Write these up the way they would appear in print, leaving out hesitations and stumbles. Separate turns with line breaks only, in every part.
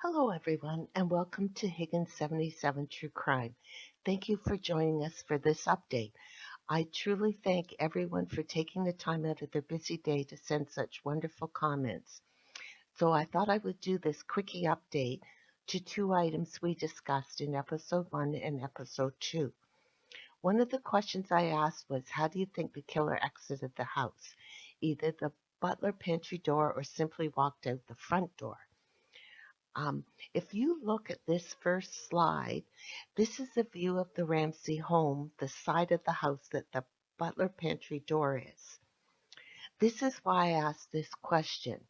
Hello, everyone, and welcome to Higgins 77 True Crime. Thank you for joining us for this update. I truly thank everyone for taking the time out of their busy day to send such wonderful comments. So I thought I would do this quickie update to two items we discussed in episode 1 and episode 2. One of the questions I asked was, how do you think the killer exited the house? Either the butler pantry door or simply walked out the front door. Um, if you look at this first slide, this is a view of the Ramsey home, the side of the house that the butler pantry door is. This is why I asked this question.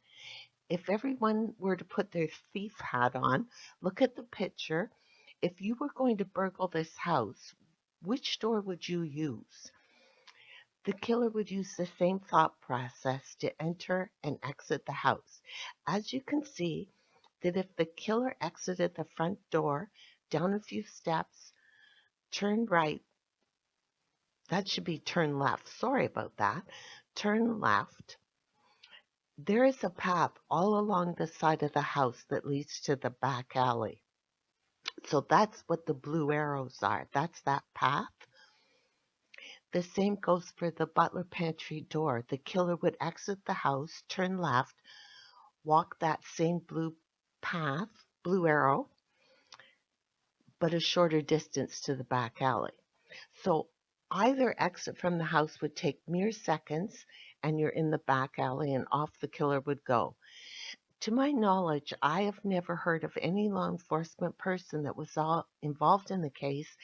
If everyone were to put their thief hat on, look at the picture. If you were going to burgle this house, which door would you use? The killer would use the same thought process to enter and exit the house. As you can see, that if the killer exited the front door, down a few steps, turn right, that should be turn left. Sorry about that. Turn left. There is a path all along the side of the house that leads to the back alley. So that's what the blue arrows are. That's that path. The same goes for the butler pantry door. The killer would exit the house, turn left, walk that same blue path, blue arrow, but a shorter distance to the back alley. So either exit from the house would take mere seconds and you're in the back alley and off the killer would go. To my knowledge, I have never heard of any law enforcement person that was involved in the case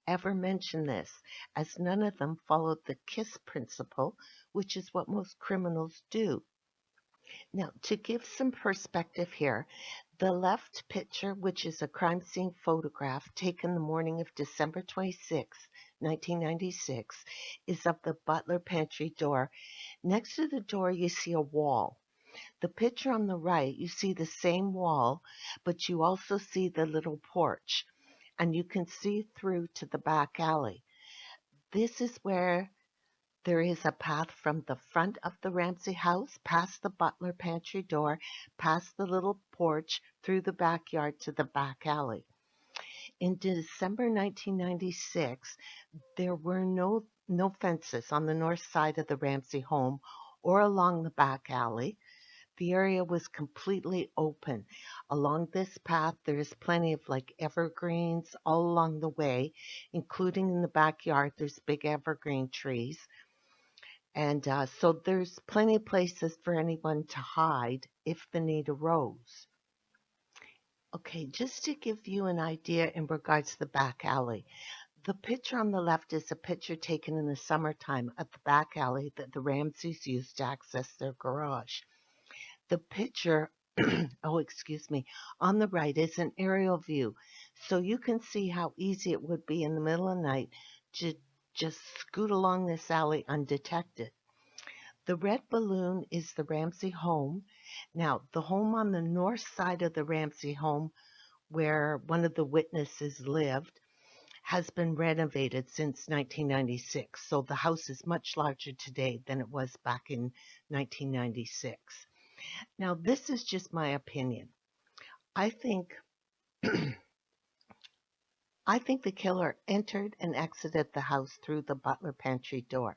ever mention this, as none of them followed the KISS principle, which is what most criminals do. Now, to give some perspective here, the left picture, which is a crime scene photograph taken the morning of December 26, 1996, is of the butler pantry door. Next to the door, you see a wall. The picture on the right, you see the same wall, but you also see the little porch, and you can see through to the back alley. This is where there is a path from the front of the Ramsey house, past the butler pantry door, past the little porch, through the backyard to the back alley. In December 1996, there were no fences on the north side of the Ramsey home or along the back alley. The area was completely open. Along this path, there is plenty of evergreens all along the way, including in the backyard. There's big evergreen trees. And so there's plenty of places for anyone to hide if the need arose. Okay, just to give you an idea in regards to the back alley, the picture on the left is a picture taken in the summertime at the back alley that the Ramseys used to access their garage. The picture, oh, excuse me, on the right is an aerial view, so you can see how easy it would be in the middle of the night to just scoot along this alley undetected. The red balloon is the Ramsey home. Now, the home on the north side of the Ramsey home, where one of the witnesses lived, has been renovated since 1996. So the house is much larger today than it was back in 1996. Now, this is just my opinion. I think I think the killer entered and exited the house through the butler pantry door.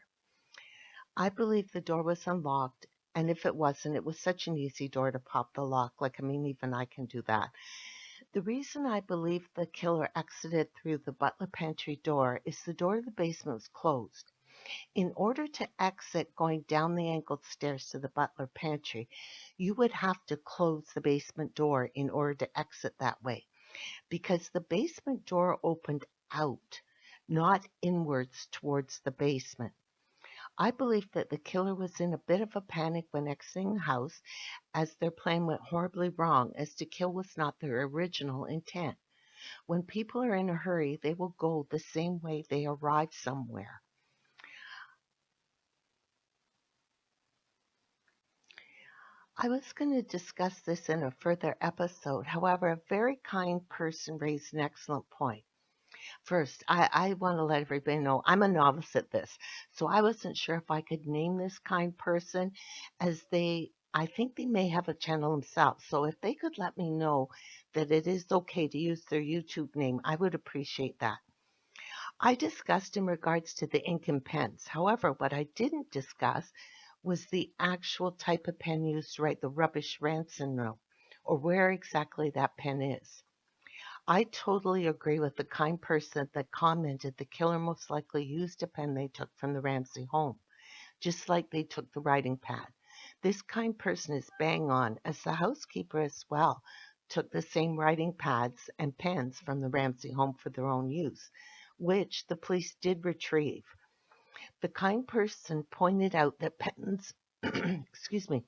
I believe the door was unlocked, and if it wasn't, it was such an easy door to pop the lock. Even I can do that. The reason I believe the killer exited through the butler pantry door is the door to the basement was closed. In order to exit going down the angled stairs to the butler pantry, you would have to close the basement door in order to exit that way, because the basement door opened out, not inwards towards the basement. I believe that the killer was in a bit of a panic when exiting the house, as their plan went horribly wrong, as to kill was not their original intent. When people are in a hurry, they will go the same way they arrived somewhere. I was going to discuss this in a further episode. However, a very kind person raised an excellent point. First, I want to let everybody know I'm a novice at this, so I wasn't sure if I could name this kind person, as they I think they may have a channel themselves. So if they could let me know that it is okay to use their YouTube name, I would appreciate that. I discussed in regards to the ink and pens. However, what I didn't discuss was the actual type of pen used to write the rubbish ransom note, or where exactly that pen is. I totally agree with the kind person that commented the killer most likely used a pen they took from the Ramsey home, just like they took the writing pad. This kind person is bang on, as the housekeeper as well took the same writing pads and pens from the Ramsey home for their own use, which the police did retrieve. The kind person pointed out that pens, excuse me,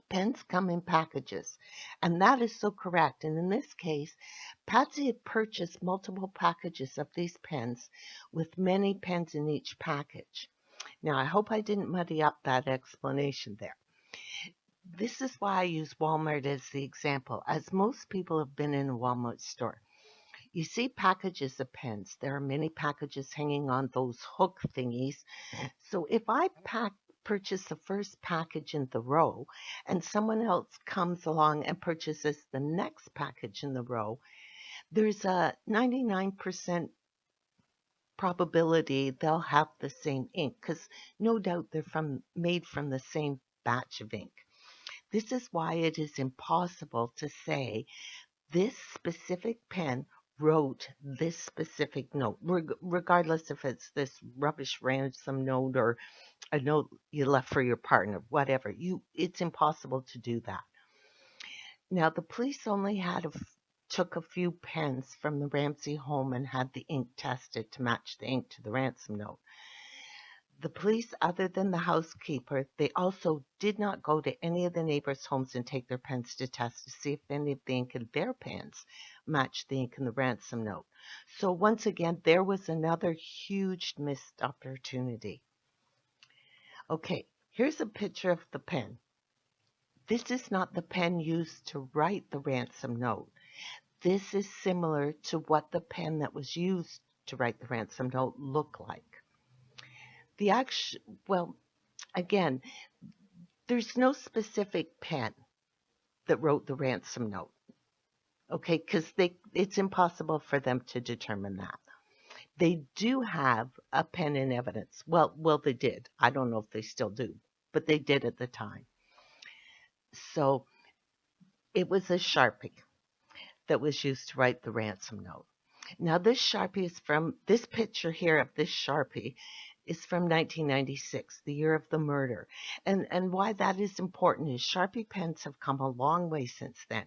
pens come in packages, and that is so correct. And in this case, Patsy had purchased multiple packages of these pens with many pens in each package. Now, I hope I didn't muddy up that explanation there. This is why I use Walmart as the example, as most people have been in a Walmart store. You see packages of pens. There are many packages hanging on those hook thingies. So if I purchase the first package in the row and someone else comes along and purchases the next package in the row, there's a 99% probability they'll have the same ink because no doubt they're made from the same batch of ink. This is why it is impossible to say this specific pen wrote this specific note, regardless if it's this rubbish ransom note or a note you left for your partner, whatever. It's impossible to do that. Now, the police only took a few pens from the Ramsey home and had the ink tested to match the ink to the ransom note. The police, other than the housekeeper, they also did not go to any of the neighbors' homes and take their pens to test to see if any of the ink in their pens matched the ink in the ransom note. So once again, there was another huge missed opportunity. Okay, here's a picture of the pen. This is not the pen used to write the ransom note. This is similar to what the pen that was used to write the ransom note looked like. Again, there's no specific pen that wrote the ransom note, okay, because it's impossible for them to determine that. They do have a pen in evidence. Well, they did. I don't know if they still do, but they did at the time. So it was a Sharpie that was used to write the ransom note. Now, this picture here of this Sharpie is from 1996, the year of the murder. And why that is important is Sharpie pens have come a long way since then.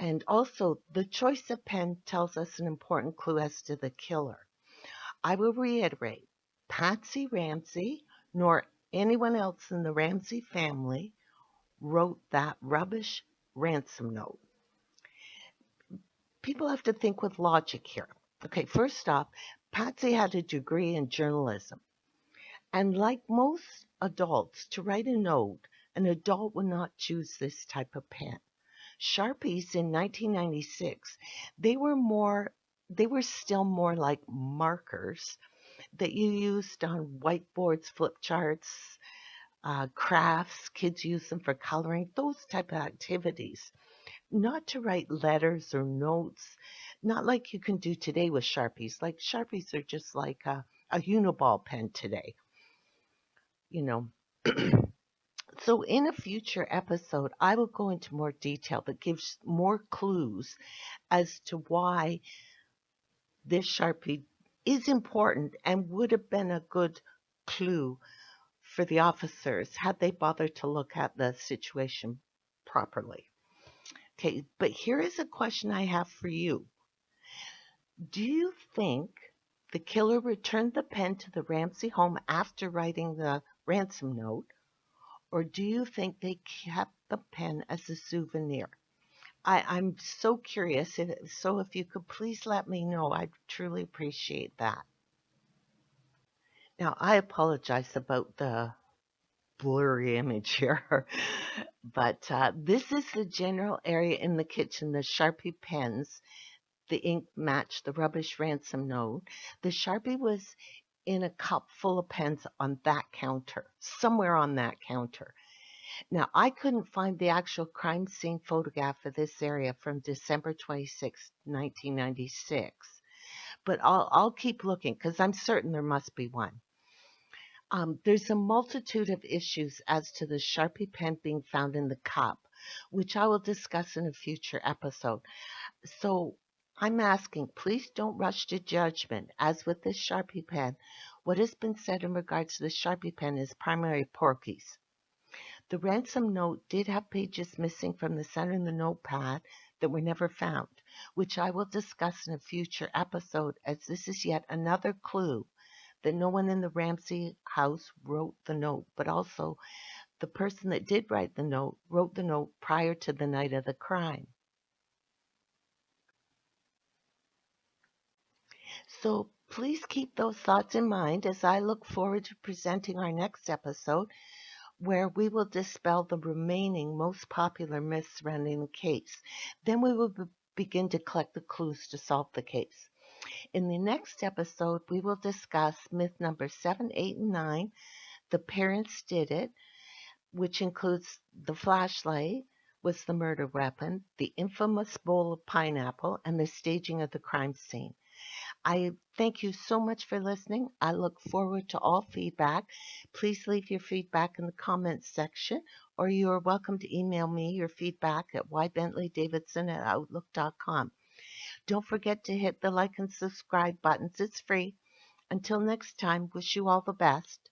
And also, the choice of pen tells us an important clue as to the killer. I will reiterate, Patsy Ramsey nor anyone else in the Ramsey family wrote that rubbish ransom note. People have to think with logic here. Okay, first off, Patsy had a degree in journalism. And like most adults, to write a note, an adult would not choose this type of pen. Sharpies in 1996, they were still more like markers that you used on whiteboards, flip charts, crafts. Kids use them for coloring, those type of activities. Not to write letters or notes, not like you can do today with Sharpies. Like Sharpies are just like a Uniball pen today, you know. So in a future episode, I will go into more detail that gives more clues as to why this Sharpie is important and would have been a good clue for the officers had they bothered to look at the situation properly. Okay, but here is a question I have for you. Do you think the killer returned the pen to the Ramsey home after writing the ransom note, or do you think they kept the pen as a souvenir? I'm so curious, so if you could please let me know, I'd truly appreciate that. Now, I apologize about the blurry image here, but this is the general area in the kitchen. The Sharpie pens, the ink matched the rubbish ransom note. The Sharpie was in a cup full of pens on that counter, somewhere on that counter. Now, I couldn't find the actual crime scene photograph for this area from December 26, 1996, but I'll keep looking because I'm certain there must be one. There's a multitude of issues as to the Sharpie pen being found in the cup, which I will discuss in a future episode. So I'm asking, please don't rush to judgment. As with this Sharpie pen, what has been said in regards to the Sharpie pen is primary porkies. The ransom note did have pages missing from the center of the notepad that were never found, which I will discuss in a future episode, as this is yet another clue that no one in the Ramsey house wrote the note, but also the person that did write the note wrote the note prior to the night of the crime. So please keep those thoughts in mind as I look forward to presenting our next episode, where we will dispel the remaining most popular myths surrounding the case. Then we will begin to collect the clues to solve the case. In the next episode, we will discuss myth number 7, 8, and 9, the parents did it, which includes the flashlight was the murder weapon, the infamous bowl of pineapple, and the staging of the crime scene. I thank you so much for listening. I look forward to all feedback. Please leave your feedback in the comments section, or you are welcome to email me your feedback at ybentleyddavidson@outlook.com. Don't forget to hit the like and subscribe buttons. It's free. Until next time, wish you all the best.